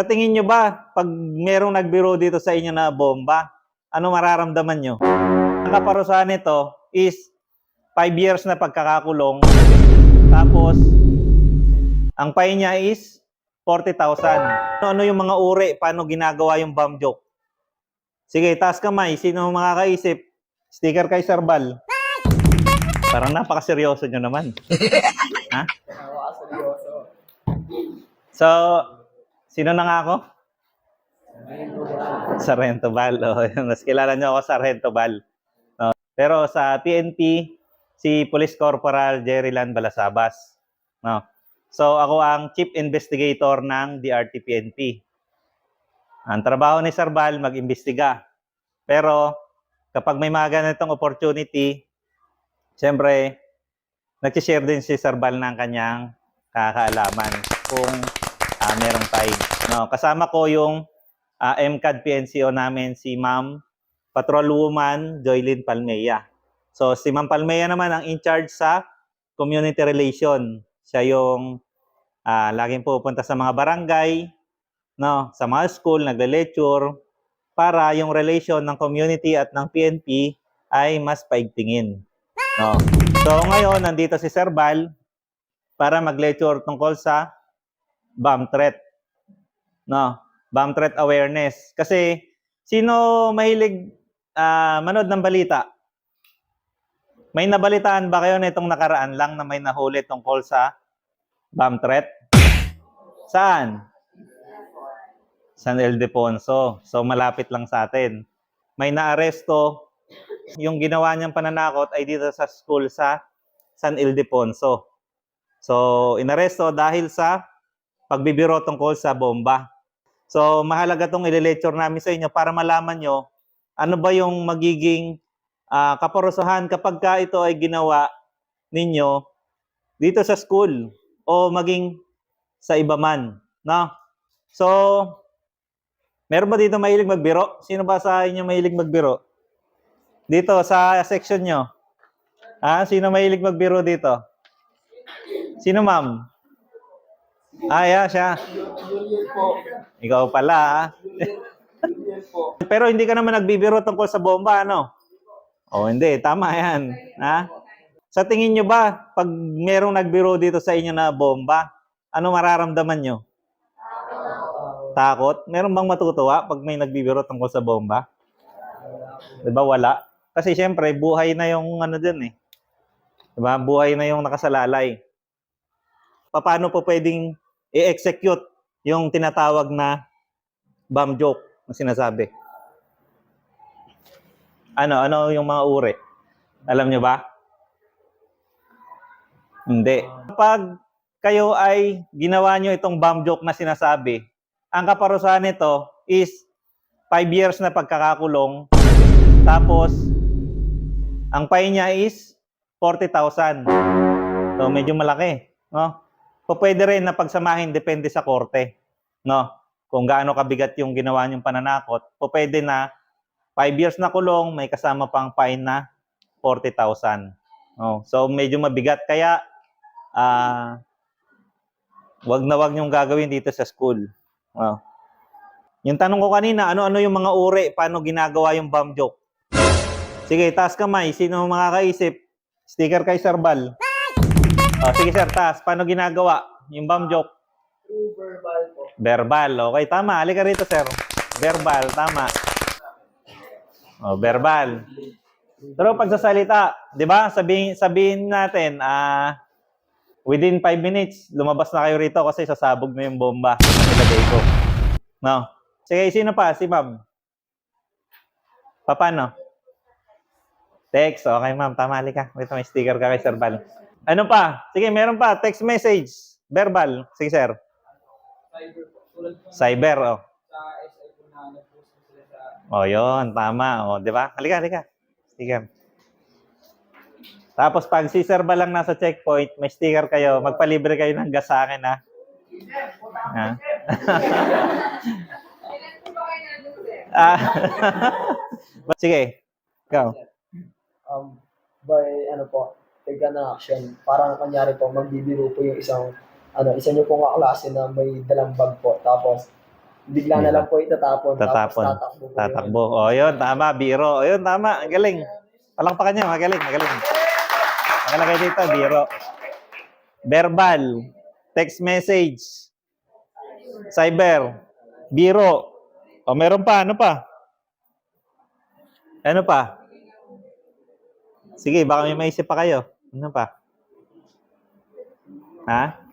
Sa tingin nyo ba, pag merong nagbiro dito sa inyo na bomba, ano mararamdaman nyo? Ang kaparusahan nito is 5 years na pagkakakulong. Tapos, ang pay niya is 40,000. Ano yung mga uri? Paano ginagawa yung bomb joke? Sige, taas kamay. Sino makakaisip? Sticker kay Sir Bal. Parang napakaseryoso nyo naman. Ha? Napakaseryoso. So, sino na nga ako? Sargento Bal. Oh, mas kilala nyo ako Sargento Bal. No? Pero sa PNP, si Police Corporal Jerrylan Balasabas. No? So, ako ang Chief Investigator ng DRT-PNP. Ang trabaho ni Sir Bal, mag-imbestiga. Pero, kapag may mga ganitong opportunity, siyempre, nag-share din si Sir Bal ng kanyang kakaalaman kung merong time. No, kasama ko yung MCAD PNCO namin, si Ma'am Patrolwoman Joylyn Palmea. So, si Ma'am Palmea naman ang in-charge sa community relation. Siya yung laging pupunta sa mga barangay, no, sa mga school, nagle-lecture, para yung relation ng community at ng PNP ay mas paigtingin. No. So, ngayon, nandito si Sir Bal para mag-lecture tungkol sa bomb threat. No, bomb threat awareness. Kasi, sino mahilig manood ng balita? May nabalitaan ba kayo na itong nakaraan lang na may nahuli tungkol sa bomb threat? Saan? San Ildefonso. So, malapit lang sa atin. May naaresto. Yung ginawa niyang pananakot ay dito sa school sa San Ildefonso. So, inaresto dahil sa pagbibiro tungkol sa bomba. So, mahalaga itong i-lecture namin sa inyo para malaman nyo ano ba yung magiging kaparusahan kapag ka ito ay ginawa ninyo dito sa school o maging sa iba man. No? So, meron ba dito mahilig magbiro? Sino ba sa inyo mahilig magbiro? Dito sa section nyo. Sino mahilig magbiro dito? Sino, ma'am? Yeah, siya. Julian po. Ikaw pala, Julian po. Pero hindi ka naman nagbibiro tungkol sa bomba, ano? Hindi. Tama yan. Sa tingin nyo ba, pag merong nagbiro dito sa inyo na bomba, ano mararamdaman nyo? Takot? Meron bang matutuwa pag may nagbibiro tungkol sa bomba? Diba wala? Kasi syempre, buhay na yung ano dyan eh. Diba? Buhay na yung nakasalalay. Paano po pwedeng i-execute yung tinatawag na bomb joke na sinasabi? Ano yung mga uri? Alam nyo ba? Hindi. Kapag kayo ay ginawa nyo itong bomb joke na sinasabi, ang kaparusahan nito is 5 years na pagkakakulong, tapos ang pay niya is 40,000. So medyo malaki, no? Pwede rin na pagsamahin, depende sa korte, no? Kung gaano kabigat yung ginawa niyong pananakot, pwede na 5 years na kulong, may kasama pang fine na 40,000. No? So medyo mabigat, kaya wag na wag niyong gagawin dito sa school. No? Yung tanong ko kanina, ano-ano yung mga uri, paano ginagawa yung bomb joke? Sige, taas kamay. Sino makakaisip? Sticker kay Sir Bal. Sige sir, taas. Paano ginagawa yung bomb joke? True verbal po. Verbal. Okay, tama. Halika rito, sir. Verbal, tama. Verbal. Pero pagsasalita, di ba? Sabihin natin, within 5 minutes, lumabas na kayo rito kasi sasabog na yung bomba na nilagay ko. No? Sige, sino pa? Si ma'am. Paano? Text. Okay, ma'am. Tama, halika. Wait, may sticker ka kay Sir Bal. Ano pa? Sige, meron pa. Text message. Verbal. Sige, sir. Cyber po. Tulad po Cyber, sa SI po na nag-post po sila sa... Yun. Tama. Di ba? Halika. Sticker. Tapos pag si Sir Bal lang nasa checkpoint, may sticker kayo, magpalibre kayo ng gas sa akin, ha? Sige. Ikaw. By take an action. Parang kanyari po, magbibiro po yung isa nyo pong kaklase na may dalang bag po. Tapos, bigla na lang po itatapon. Tatapon. Tapos tatakbo po yun. Tatakbo. O, yun, tama, biro. O, yun, tama. Ang galing. Palakpakan niyo, magaling, magaling. Nakalagay dito, biro. Verbal. Text message. Cyber. Biro. O, meron pa. Ano pa? Ano pa? Sige, baka may maisip pa kayo. Ano pa? Ha?